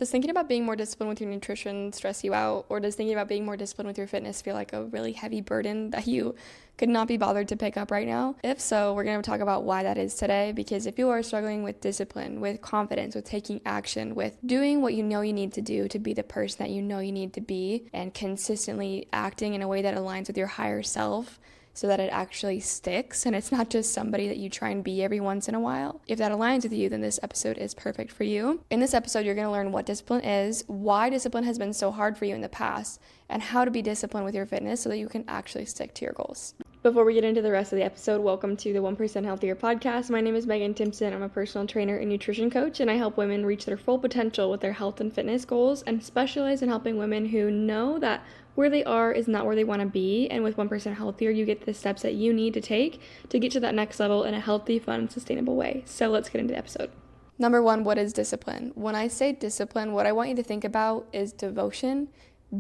Does thinking about being more disciplined with your nutrition stress you out? Or does thinking about being more disciplined with your fitness feel like a really heavy burden that you could not be bothered to pick up right now? If so, we're going to talk about why that is today, because if you are struggling with discipline, with confidence, with taking action, with doing what you know you need to do to be the person that you know you need to be, and consistently acting in a way that aligns with your higher self, so that it actually sticks and it's not just somebody that you try and be every once in a while. If that aligns with you, then this episode is perfect for you. In this episode, you're going to learn what discipline is, why discipline has been so hard for you in the past, and how to be disciplined with your fitness so that you can actually stick to your goals. Before we get into the rest of the episode, welcome to the 1% Healthier podcast. My name is Megan Timpson. I'm a personal trainer and nutrition coach, and I help women reach their full potential with their health and fitness goals, and specialize in helping women who know that where they are is not where they want to be, and with 1% Healthier, you get the steps that you need to take to get to that next level in a healthy, fun, sustainable way. So let's get into the episode. Number one, what is discipline? When I say discipline, what I want you to think about is devotion,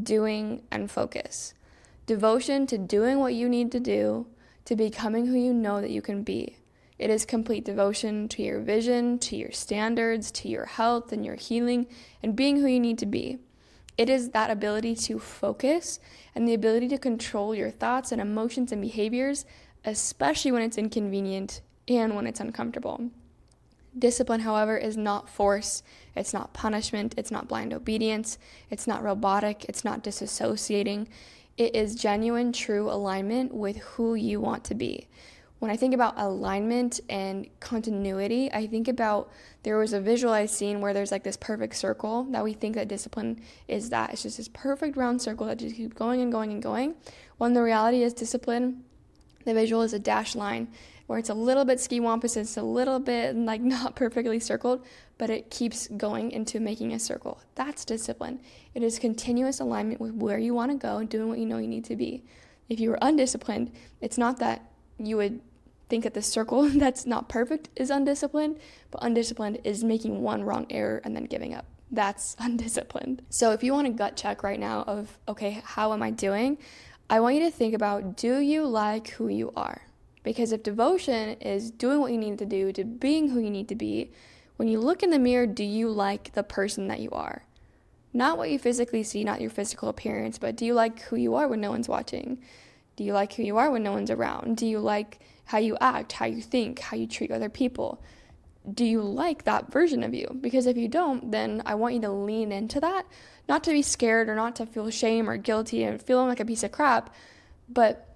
doing, and focus. Devotion to doing what you need to do, to becoming who you know that you can be. It is complete devotion to your vision, to your standards, to your health and your healing, and being who you need to be. It is that ability to focus and the ability to control your thoughts and emotions and behaviors, especially when it's inconvenient and when it's uncomfortable. Discipline, however, is not force, it's not punishment, it's not blind obedience, it's not robotic, it's not disassociating. It is genuine, true alignment with who you want to be. When I think about alignment and continuity, I think about, there was a visual I've seen where there's like this perfect circle that we think that discipline is that. It's just this perfect round circle that just keeps going and going and going. When the reality is discipline, the visual is a dashed line where it's a little bit ski-wampus, it's a little bit like not perfectly circled, but it keeps going into making a circle. That's discipline. It is continuous alignment with where you want to go and doing what you know you need to be. If you were undisciplined, it's not that you would think that the circle that's not perfect is undisciplined, but undisciplined is making one wrong error and then giving up. That's undisciplined. So if you want a gut check right now of, okay, how am I doing? I want you to think about, do you like who you are? Because if devotion is doing what you need to do, to being who you need to be, when you look in the mirror, do you like the person that you are? Not what you physically see, not your physical appearance, but do you like who you are when no one's watching? Do you like who you are when no one's around? Do you like how you act, how you think, how you treat other people? Do you like that version of you? Because if you don't, then I want you to lean into that, not to be scared or not to feel shame or guilty and feeling like a piece of crap, but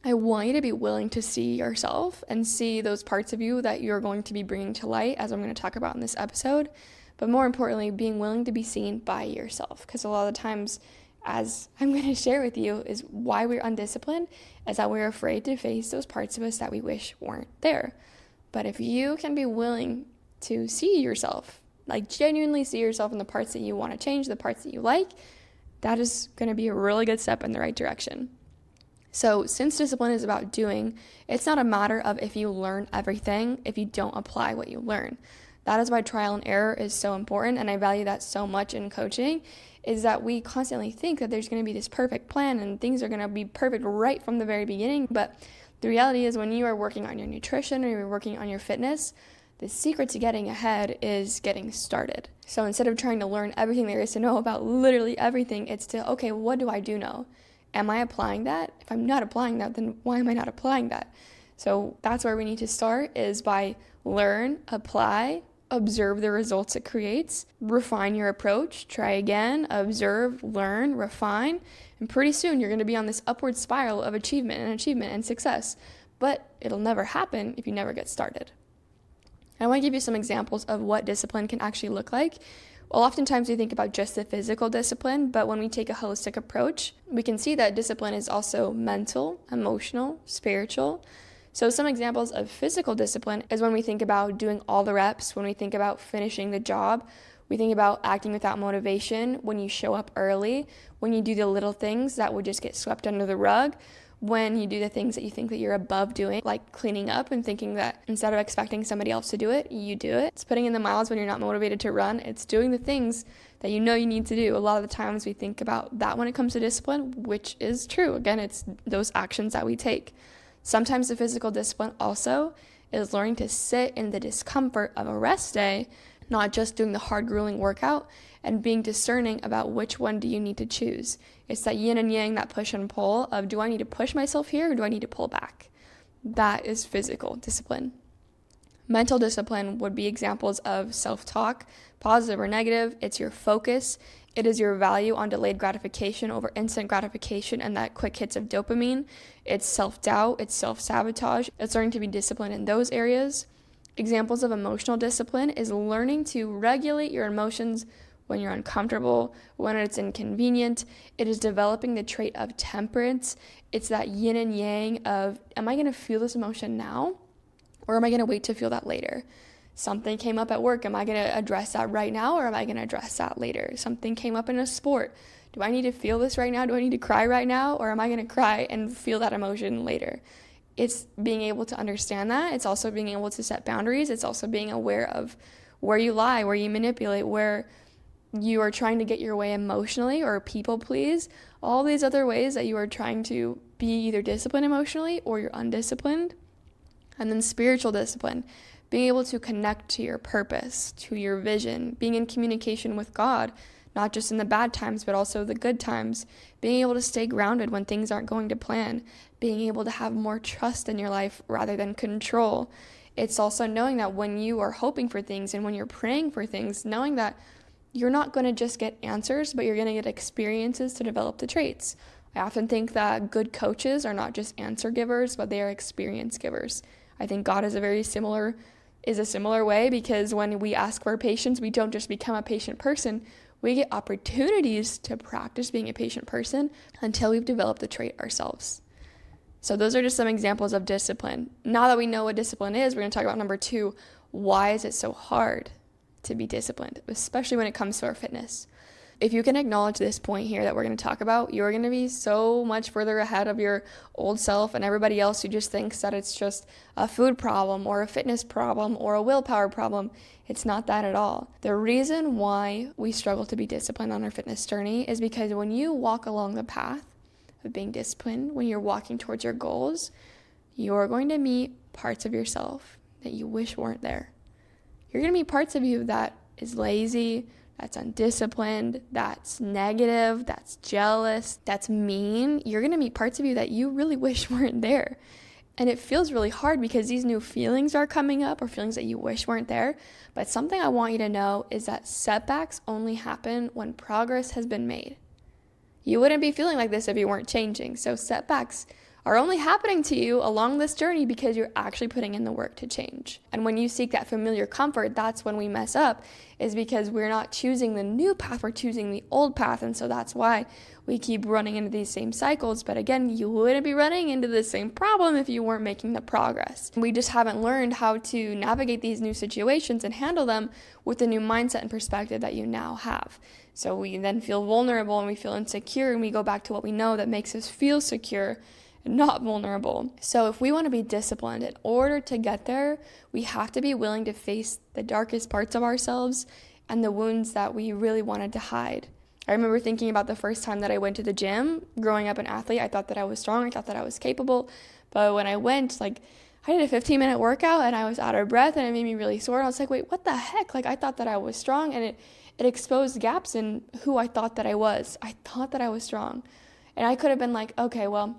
I want you to be willing to see yourself and see those parts of you that you're going to be bringing to light, as I'm going to talk about in this episode. But more importantly, being willing to be seen by yourself. Because a lot of the times, as I'm going to share with you, is why we're undisciplined, is that we're afraid to face those parts of us that we wish weren't there. But if you can be willing to see yourself, like genuinely see yourself in the parts that you want to change, the parts that you like, that is going to be a really good step in the right direction. So since discipline is about doing, it's not a matter of if you learn everything, if you don't apply what you learn. That is why trial and error is so important, and I value that so much in coaching, is that we constantly think that there's going to be this perfect plan and things are going to be perfect right from the very beginning. But the reality is, when you are working on your nutrition or you're working on your fitness, the secret to getting ahead is getting started. So instead of trying to learn everything there is to know about literally everything, it's to, okay, what do I do know? Am I applying that? If I'm not applying that, then why am I not applying that? So that's where we need to start, is by learn, apply, observe the results it creates, refine your approach, try again, observe, learn, refine, and pretty soon you're going to be on this upward spiral of achievement and success. But it'll never happen if you never get started. I want to give you some examples of what discipline can actually look like. Well, oftentimes we think about just the physical discipline, but when we take a holistic approach, we can see that discipline is also mental, emotional, spiritual. So some examples of physical discipline is when we think about doing all the reps, when we think about finishing the job, we think about acting without motivation, when you show up early, when you do the little things that would just get swept under the rug, when you do the things that you think that you're above doing, like cleaning up and thinking that instead of expecting somebody else to do it, you do it. It's putting in the miles when you're not motivated to run. It's doing the things that you know you need to do. A lot of the times we think about that when it comes to discipline, which is true. Again, it's those actions that we take. Sometimes the physical discipline also is learning to sit in the discomfort of a rest day, not just doing the hard, grueling workout, and being discerning about which one do you need to choose. It's that yin and yang, that push and pull of, do I need to push myself here or do I need to pull back? That is physical discipline. Mental discipline would be examples of self-talk, positive or negative. It's your focus. It is your value on delayed gratification over instant gratification and that quick hits of dopamine. It's self-doubt. It's self-sabotage. It's learning to be disciplined in those areas. Examples of emotional discipline is learning to regulate your emotions when you're uncomfortable, when it's inconvenient. It is developing the trait of temperance. It's that yin and yang of, am I going to feel this emotion now? Or am I going to wait to feel that later? Something came up at work. Am I going to address that right now or am I going to address that later? Something came up in a sport. Do I need to feel this right now? Do I need to cry right now? Or am I going to cry and feel that emotion later? It's being able to understand that. It's also being able to set boundaries. It's also being aware of where you lie, where you manipulate, where you are trying to get your way emotionally or people please. All these other ways that you are trying to be either disciplined emotionally or you're undisciplined. And then spiritual discipline, being able to connect to your purpose, to your vision, being in communication with God, not just in the bad times, but also the good times, being able to stay grounded when things aren't going to plan, being able to have more trust in your life rather than control. It's also knowing that when you are hoping for things and when you're praying for things, knowing that you're not going to just get answers, but you're going to get experiences to develop the traits. I often think that good coaches are not just answer givers, but they are experience givers. I think God is a similar way, because when we ask for patience, we don't just become a patient person. We get opportunities to practice being a patient person until we've developed the trait ourselves. So those are just some examples of discipline. Now that we know what discipline is, we're going to talk about number 2. Why is it so hard to be disciplined, especially when it comes to our fitness? If you can acknowledge this point here that we're going to talk about, you're going to be so much further ahead of your old self and everybody else who just thinks that it's just a food problem or a fitness problem or a willpower problem. It's not that at all. The reason why we struggle to be disciplined on our fitness journey is because when you walk along the path of being disciplined, when you're walking towards your goals, you're going to meet parts of yourself that you wish weren't there. You're going to meet parts of you that is lazy, that's undisciplined, that's negative, that's jealous, that's mean. You're going to meet parts of you that you really wish weren't there. And it feels really hard because these new feelings are coming up, or feelings that you wish weren't there. But something I want you to know is that setbacks only happen when progress has been made. You wouldn't be feeling like this if you weren't changing. So setbacks are only happening to you along this journey because you're actually putting in the work to change. And when you seek that familiar comfort, that's when we mess up, is because we're not choosing the new path, we're choosing the old path. And so that's why we keep running into these same cycles. But again, you wouldn't be running into the same problem if you weren't making the progress. We just haven't learned how to navigate these new situations and handle them with the new mindset and perspective that you now have. So we then feel vulnerable and we feel insecure, and we go back to what we know that makes us feel secure, not vulnerable. So if we want to be disciplined, in order to get there, we have to be willing to face the darkest parts of ourselves and the wounds that we really wanted to hide. I remember thinking about the first time that I went to the gym. Growing up an athlete, I thought that I was strong, I thought that I was capable. But when I went, I did a 15-minute workout and I was out of breath and it made me really sore. I was like, wait, what the heck? I thought that I was strong, and it exposed gaps in who I thought that I was. I thought that I was strong. And I could have been like, okay, well,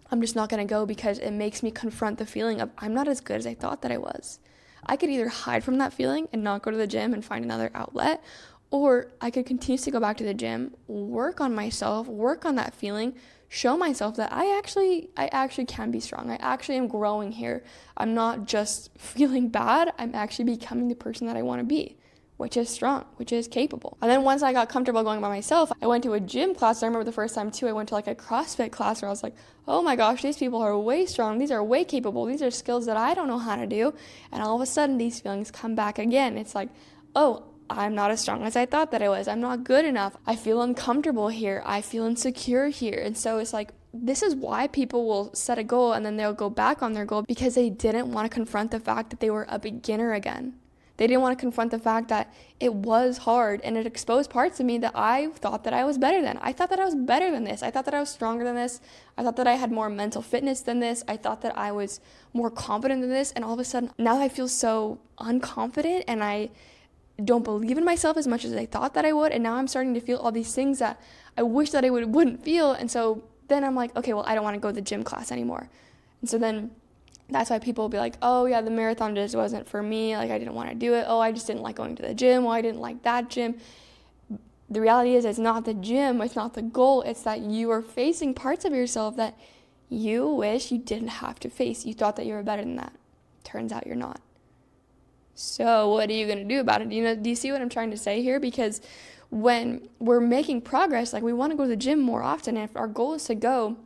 I'm just not going to go because it makes me confront the feeling of I'm not as good as I thought that I was. I could either hide from that feeling and not go to the gym and find another outlet, or I could continue to go back to the gym, work on myself, work on that feeling, show myself that I actually can be strong. I actually am growing here. I'm not just feeling bad. I'm actually becoming the person that I want to be, which is strong, which is capable. And then once I got comfortable going by myself, I went to a gym class. I remember the first time too, I went to a CrossFit class where I was like, oh my gosh, these people are way strong. These are way capable. These are skills that I don't know how to do. And all of a sudden these feelings come back again. It's like, oh, I'm not as strong as I thought that I was. I'm not good enough. I feel uncomfortable here. I feel insecure here. And so it's like, this is why people will set a goal and then they'll go back on their goal, because they didn't want to confront the fact that they were a beginner again. They didn't want to confront the fact that it was hard, and it exposed parts of me that I thought that I was better than. I thought that I was better than this. I thought that I was stronger than this. I thought that I had more mental fitness than this. I thought that I was more confident than this. And all of a sudden, now I feel so unconfident, and I don't believe in myself as much as I thought that I would. And now I'm starting to feel all these things that I wish that I wouldn't feel. And so then I'm like, okay, well, I don't want to go to the gym class anymore. And so then that's why people will be like, oh yeah, the marathon just wasn't for me. Like, I didn't want to do it. Oh, I just didn't like going to the gym. Well, I didn't like that gym. The reality is, it's not the gym. It's not the goal. It's that you are facing parts of yourself that you wish you didn't have to face. You thought that you were better than that. Turns out you're not. So what are you going to do about it? Do you see what I'm trying to say here? Because when we're making progress, like, we want to go to the gym more often. And if our goal is to go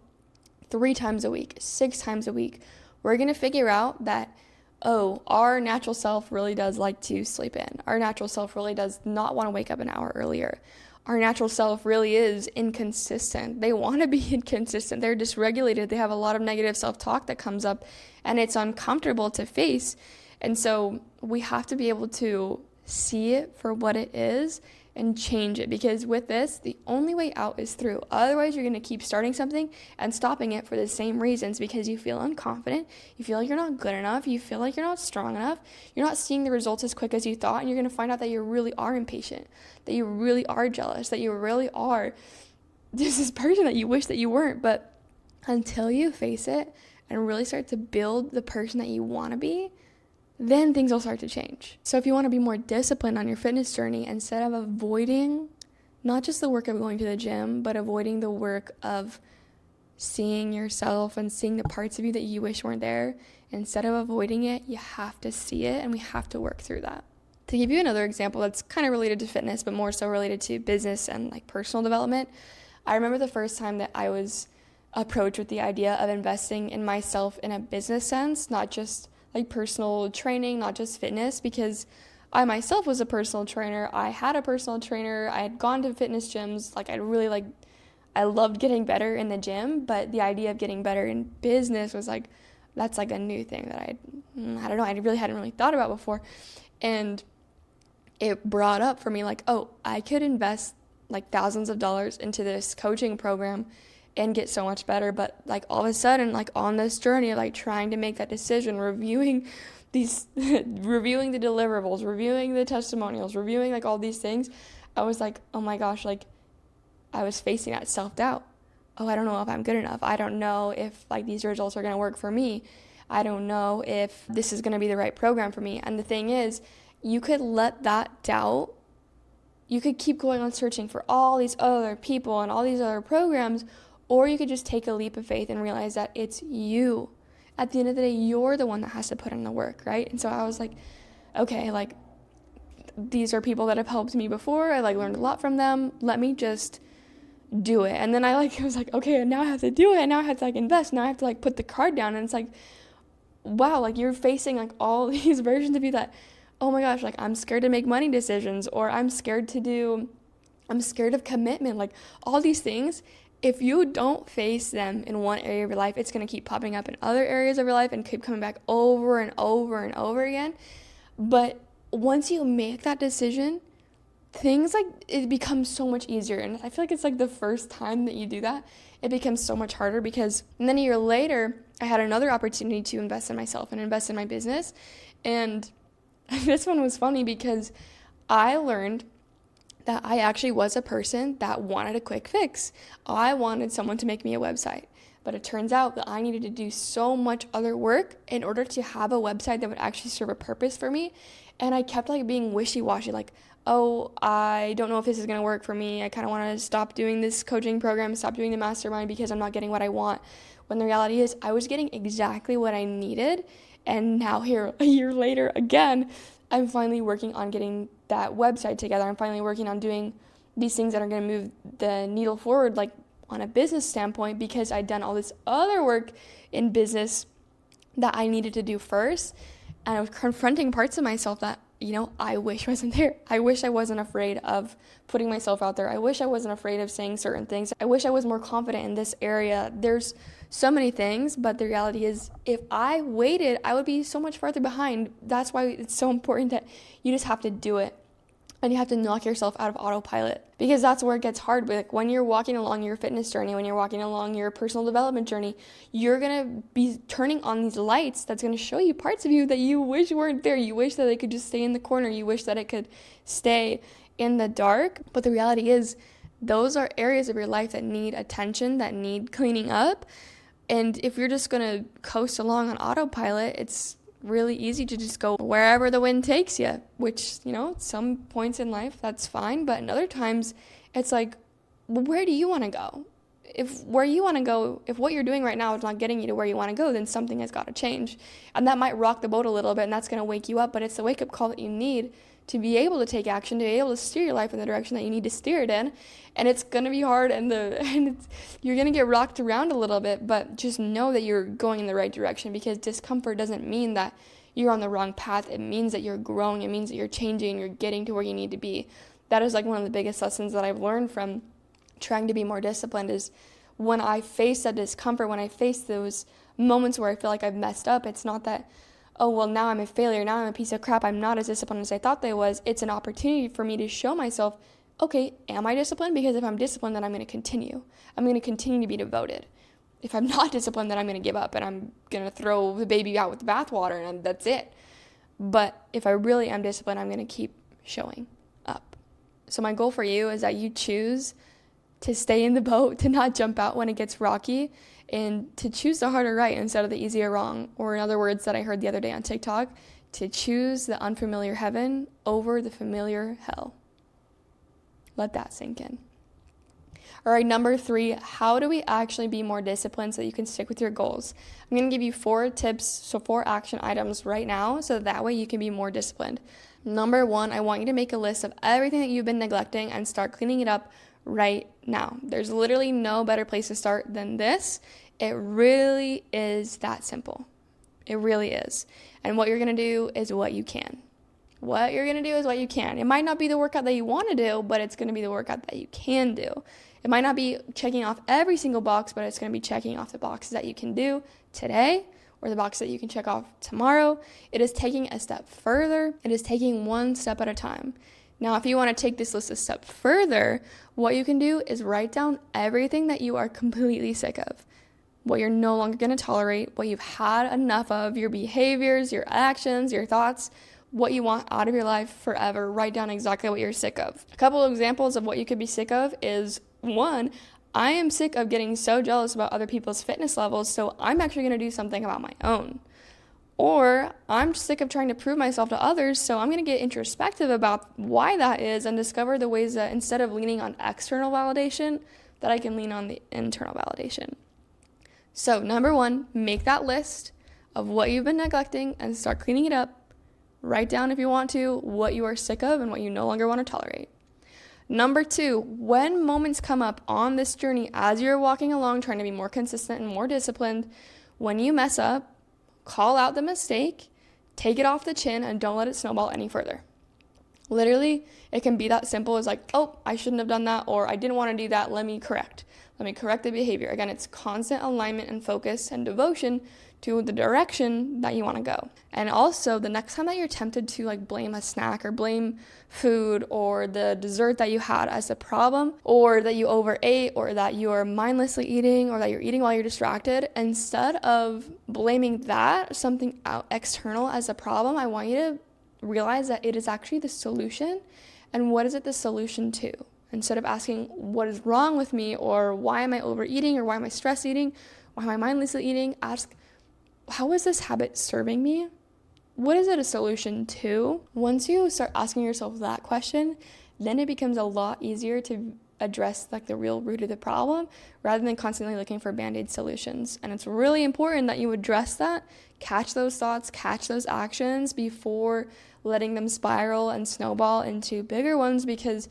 3 times a week, 6 times a week, we're going to figure out that, oh, our natural self really does like to sleep in. Our natural self really does not want to wake up an hour earlier. Our natural self really is inconsistent. They want to be inconsistent. They're dysregulated. They have a lot of negative self-talk that comes up, and it's uncomfortable to face. And so we have to be able to see it for what it is and change it, because with this, the only way out is through. Otherwise, you're going to keep starting something and stopping it for the same reasons, because you feel unconfident, you feel like you're not good enough, you feel like you're not strong enough, you're not seeing the results as quick as you thought, and you're going to find out that you really are impatient, that you really are jealous, that you really are this person that you wish that you weren't. But until you face it and really start to build the person that you want to be, then things will start to change. So if you want to be more disciplined on your fitness journey, instead of avoiding not just the work of going to the gym, but avoiding the work of seeing yourself and seeing the parts of you that you wish weren't there, instead of avoiding it, you have to see it, and we have to work through that. To give you another example that's kind of related to fitness, but more so related to business and like personal development, I remember the first time that I was approached with the idea of investing in myself in a business sense, not just like personal training, not just fitness, because I myself was a personal trainer. I had a personal trainer. I had gone to fitness gyms. I loved getting better in the gym, but the idea of getting better in business was like, that's like a new thing that I really hadn't thought about before. And it brought up for me like, oh, I could invest like thousands of dollars into this coaching program and get so much better. But like all of a sudden, like on this journey of like trying to make that decision, reviewing the deliverables, reviewing the testimonials, reviewing like all these things, I was like, oh my gosh, like I was facing that self-doubt. Oh, I don't know if I'm good enough. I don't know if like these results are going to work for me. I don't know if this is going to be the right program for me. And the thing is, you could let that doubt, you could keep going on searching for all these other people and all these other programs, or you could just take a leap of faith and realize that it's you. At the end of the day, you're the one that has to put in the work, right? And so I was like, okay, like these are people that have helped me before. I like learned a lot from them. Let me just do it. And then I was like, okay, now I have to do it. And now I have to like invest. Now I have to like put the card down. And it's like, wow, like you're facing like all these versions of you that, oh my gosh, like I'm scared to make money decisions, or I'm scared of commitment, like all these things. If you don't face them in one area of your life, it's going to keep popping up in other areas of your life and keep coming back over and over and over again. But once you make that decision, things like it becomes so much easier. And I feel like it's like the first time that you do that, it becomes so much harder, because then a year later, I had another opportunity to invest in myself and invest in my business. And this one was funny because I learned that I actually was a person that wanted a quick fix. I wanted someone to make me a website. But it turns out that I needed to do so much other work in order to have a website that would actually serve a purpose for me. And I kept like being wishy-washy, like, oh, I don't know if this is going to work for me. I kind of want to stop doing this coaching program, stop doing the mastermind because I'm not getting what I want. When the reality is I was getting exactly what I needed. And now here, a year later, again, I'm finally working on getting that website together. I'm finally working on doing these things that are going to move the needle forward, like on a business standpoint, because I'd done all this other work in business that I needed to do first. And I was confronting parts of myself that, I wish wasn't there. I wish I wasn't afraid of putting myself out there. I wish I wasn't afraid of saying certain things. I wish I was more confident in this area. There's so many things, but the reality is if I waited, I would be so much farther behind. That's why it's so important that you just have to do it. and you have to knock yourself out of autopilot, because that's where it gets hard. Like when you're walking along your fitness journey, when you're walking along your personal development journey, you're going to be turning on these lights that's going to show you parts of you that you wish weren't there. You wish that they could just stay in the corner. You wish that it could stay in the dark. But the reality is those are areas of your life that need attention, that need cleaning up. And if you're just going to coast along on autopilot, it's really easy to just go wherever the wind takes you, which, some points in life, that's fine. But in other times, it's like, well, where do you want to go? If what you're doing right now is not getting you to where you want to go, then something has got to change. And that might rock the boat a little bit, and that's going to wake you up. But it's the wake-up call that you need to be able to take action, to be able to steer your life in the direction that you need to steer it in. And it's going to be hard, and you're going to get rocked around a little bit, but just know that you're going in the right direction, because discomfort doesn't mean that you're on the wrong path. It means that you're growing. It means that you're changing, you're getting to where you need to be. That is like one of the biggest lessons that I've learned from trying to be more disciplined, is when I face that discomfort, when I face those moments where I feel like I've messed up, it's not that, oh, well, now I'm a failure, now I'm a piece of crap, I'm not as disciplined as I thought I was. It's an opportunity for me to show myself, okay, am I disciplined? Because if I'm disciplined, then I'm going to continue. I'm going to continue to be devoted. If I'm not disciplined, then I'm going to give up, and I'm going to throw the baby out with the bathwater, and that's it. But if I really am disciplined, I'm going to keep showing up. So my goal for you is that you choose to stay in the boat, to not jump out when it gets rocky, and to choose the harder right instead of the easier wrong. Or in other words that I heard the other day on TikTok, to choose the unfamiliar heaven over the familiar hell. Let that sink in. All right, number 3, how do we actually be more disciplined so that you can stick with your goals? I'm going to give you 4 tips, so 4 action items right now, so that way you can be more disciplined. Number 1, I want you to make a list of everything that you've been neglecting and start cleaning it up right now. There's literally no better place to start than this. It really is that simple. It really is. And what you're going to do is what you can. What you're going to do is what you can. It might not be the workout that you want to do, but it's going to be the workout that you can do. It might not be checking off every single box, but it's going to be checking off the boxes that you can do today, or the box that you can check off tomorrow. It is taking a step further. It is taking one step at a time. Now, if you want to take this list a step further, what you can do is write down everything that you are completely sick of, what you're no longer going to tolerate, what you've had enough of, your behaviors, your actions, your thoughts, what you want out of your life forever. Write down exactly what you're sick of. A couple of examples of what you could be sick of is, 1, I am sick of getting so jealous about other people's fitness levels, so I'm actually going to do something about my own. Or I'm sick of trying to prove myself to others, so I'm going to get introspective about why that is and discover the ways that instead of leaning on external validation, that I can lean on the internal validation. So number 1, make that list of what you've been neglecting and start cleaning it up. Write down, if you want to, what you are sick of and what you no longer want to tolerate. Number 2, when moments come up on this journey as you're walking along trying to be more consistent and more disciplined, when you mess up, call out the mistake, take it off the chin, and don't let it snowball any further. Literally, it can be that simple as like, oh, I shouldn't have done that, or I didn't want to do that, let me correct the behavior. Again, it's constant alignment and focus and devotion to the direction that you want to go. And also, the next time that you're tempted to blame a snack or blame food or the dessert that you had as a problem, or that you overate, or that you are mindlessly eating, or that you're eating while you're distracted, instead of blaming that, something out external as a problem, I want you to realize that it is actually the solution. And what is it the solution to? Instead of asking what is wrong with me, or why am I overeating, or why am I stress eating, why am I mindlessly eating, ask, how is this habit serving me? What is it a solution to? Once you start asking yourself that question, then it becomes a lot easier to address the real root of the problem, rather than constantly looking for band-aid solutions. And it's really important that you address that, catch those thoughts, catch those actions before letting them spiral and snowball into bigger ones, because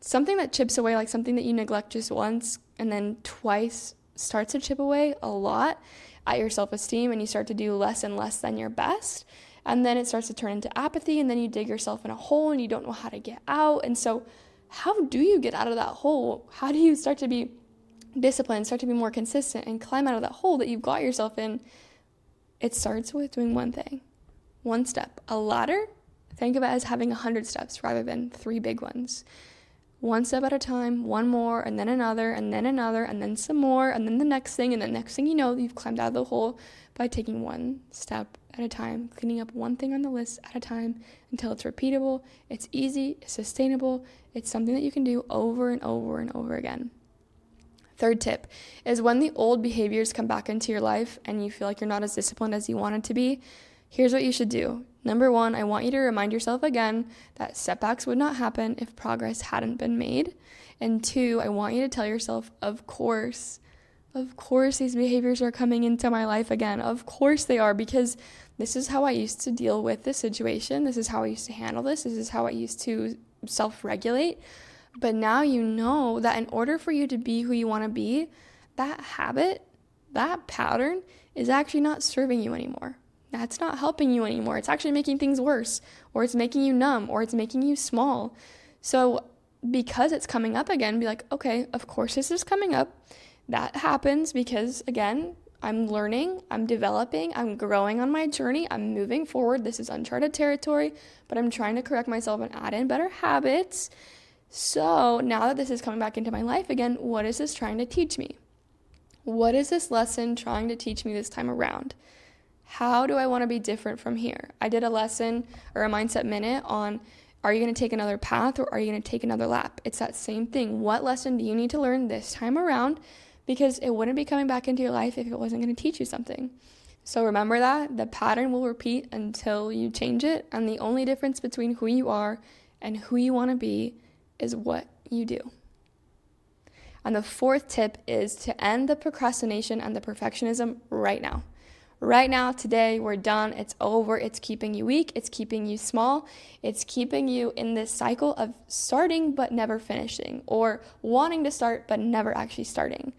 something that chips away, something that you neglect just once and then twice, starts to chip away a lot at your self-esteem, and you start to do less and less than your best. And then it starts to turn into apathy, and then you dig yourself in a hole and you don't know how to get out. And so how do you get out of that hole? How do you start to be disciplined, start to be more consistent, and climb out of that hole that you've got yourself in? It starts with doing one thing, one step, a ladder Think of it as having 100 steps rather than 3 big ones. One step at a time, one more, and then another, and then some more, and then the next thing, and the next thing you know, you've climbed out of the hole by taking one step at a time, cleaning up one thing on the list at a time until it's repeatable, it's easy, it's sustainable, it's something that you can do over and over and over again. Third tip is when the old behaviors come back into your life and you feel like you're not as disciplined as you wanted to be, here's what you should do. Number 1, I want you to remind yourself again that setbacks would not happen if progress hadn't been made. And 2, I want you to tell yourself, of course these behaviors are coming into my life again. Of course they are, because this is how I used to deal with this situation. This is how I used to handle this. This is how I used to self-regulate. But now you know that in order for you to be who you want to be, that habit, that pattern is actually not serving you anymore. That's not helping you anymore. It's actually making things worse, or it's making you numb, or it's making you small. So because it's coming up again, be like, okay, of course this is coming up. That happens because, again, I'm learning, I'm developing, I'm growing on my journey, I'm moving forward. This is uncharted territory, but I'm trying to correct myself and add in better habits. So now that this is coming back into my life again, what is this trying to teach me? What is this lesson trying to teach me this time around? How do I want to be different from here? I did a lesson or a mindset minute on, are you going to take another path or are you going to take another lap? It's that same thing. What lesson do you need to learn this time around? Because it wouldn't be coming back into your life if it wasn't going to teach you something. So remember that the pattern will repeat until you change it. And the only difference between who you are and who you want to be is what you do. And the 4th tip is to end the procrastination and the perfectionism right now. Right now, today, we're done. It's over. It's keeping you weak. It's keeping you small. It's keeping you in this cycle of starting but never finishing, or wanting to start but never actually starting.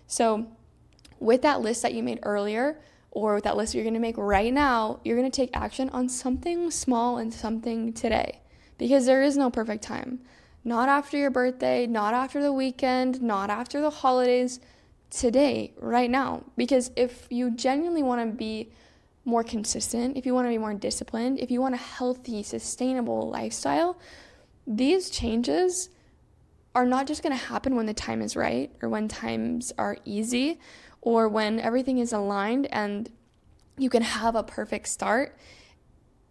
So with that list that you made earlier, or with that list you're going to make right now, you're going to take action on something small and something today, because there is no perfect time. Not after your birthday, not after the weekend, not after the holidays. Today, right now. Because if you genuinely want to be more consistent, if you want to be more disciplined, if you want a healthy, sustainable lifestyle, these changes are not just going to happen when the time is right, or when times are easy, or when everything is aligned and you can have a perfect start.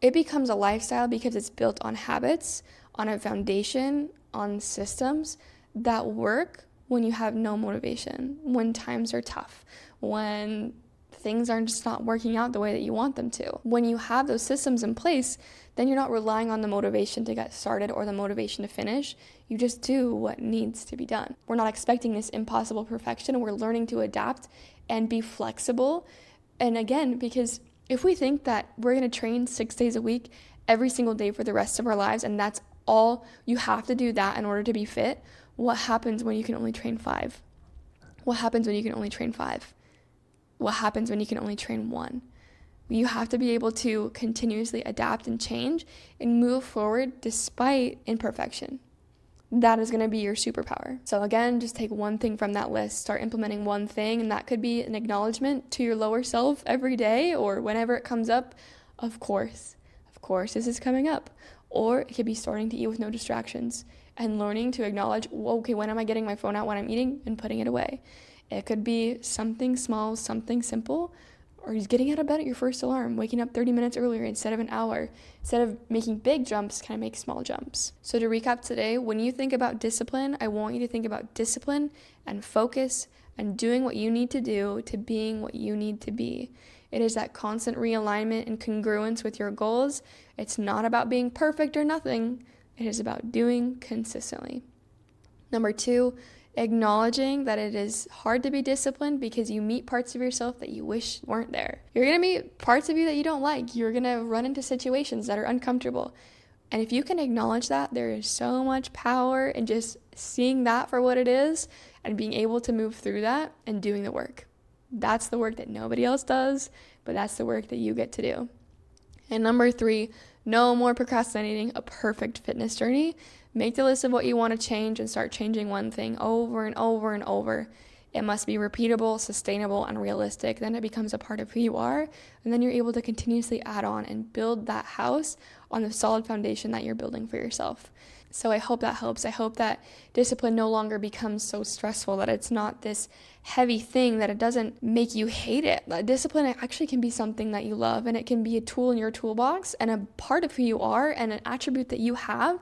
It becomes a lifestyle because it's built on habits, on a foundation, on systems that work when you have no motivation, when times are tough, when things are just not working out the way that you want them to. When you have those systems in place, then you're not relying on the motivation to get started or the motivation to finish. You just do what needs to be done. We're not expecting this impossible perfection. We're learning to adapt and be flexible. And again, because if we think that we're going to train 6 days a week, every single day for the rest of our lives, and that's all, you have to do that in order to be fit, what happens when you can only train 5? What happens when you can only train 5? What happens when you can only train 1? You have to be able to continuously adapt and change and move forward despite imperfection. That is going to be your superpower. So again, just take one thing from that list, start implementing one thing, and that could be an acknowledgement to your lower self every day or whenever it comes up. Of course, this is coming up. Or it could be starting to eat with no distractions and learning to acknowledge, okay, when am I getting my phone out when I'm eating, and putting it away? It could be something small, something simple, or just getting out of bed at your first alarm, waking up 30 minutes earlier instead of an hour. Instead of making big jumps, kind of make small jumps. So to recap today, when you think about discipline, I want you to think about discipline and focus and doing what you need to do to being what you need to be. It is that constant realignment and congruence with your goals. It's not about being perfect or nothing. It is about doing consistently. Number 2, acknowledging that it is hard to be disciplined because you meet parts of yourself that you wish weren't there. You're going to meet parts of you that you don't like. You're going to run into situations that are uncomfortable. And if you can acknowledge that, there is so much power in just seeing that for what it is and being able to move through that and doing the work. That's the work that nobody else does, but that's the work that you get to do. And number 3, no more procrastinating a perfect fitness journey. Make the list of what you want to change and start changing one thing over and over and over. It must be repeatable, sustainable, and realistic. Then it becomes a part of who you are. And then you're able to continuously add on and build that house on the solid foundation that you're building for yourself. So I hope that helps. I hope that discipline no longer becomes so stressful, that it's not this heavy thing, that it doesn't make you hate it. Discipline actually can be something that you love, and it can be a tool in your toolbox and a part of who you are and an attribute that you have,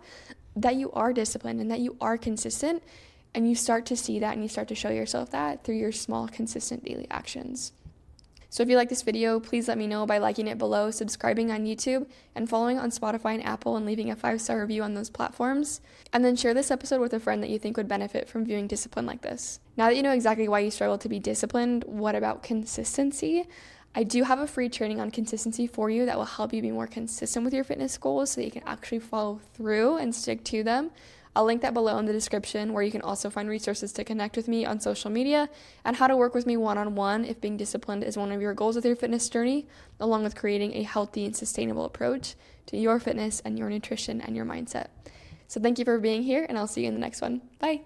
that you are disciplined and that you are consistent. And you start to see that and you start to show yourself that through your small, consistent daily actions. So if you like this video, please let me know by liking it below, subscribing on YouTube, and following on Spotify and Apple, and leaving a 5-star review on those platforms. And then share this episode with a friend that you think would benefit from viewing discipline like this. Now that you know exactly why you struggle to be disciplined, what about consistency? I do have a free training on consistency for you that will help you be more consistent with your fitness goals so that you can actually follow through and stick to them. I'll link that below in the description, where you can also find resources to connect with me on social media and how to work with me one-on-one if being disciplined is one of your goals with your fitness journey, along with creating a healthy and sustainable approach to your fitness and your nutrition and your mindset. So thank you for being here, and I'll see you in the next one. Bye.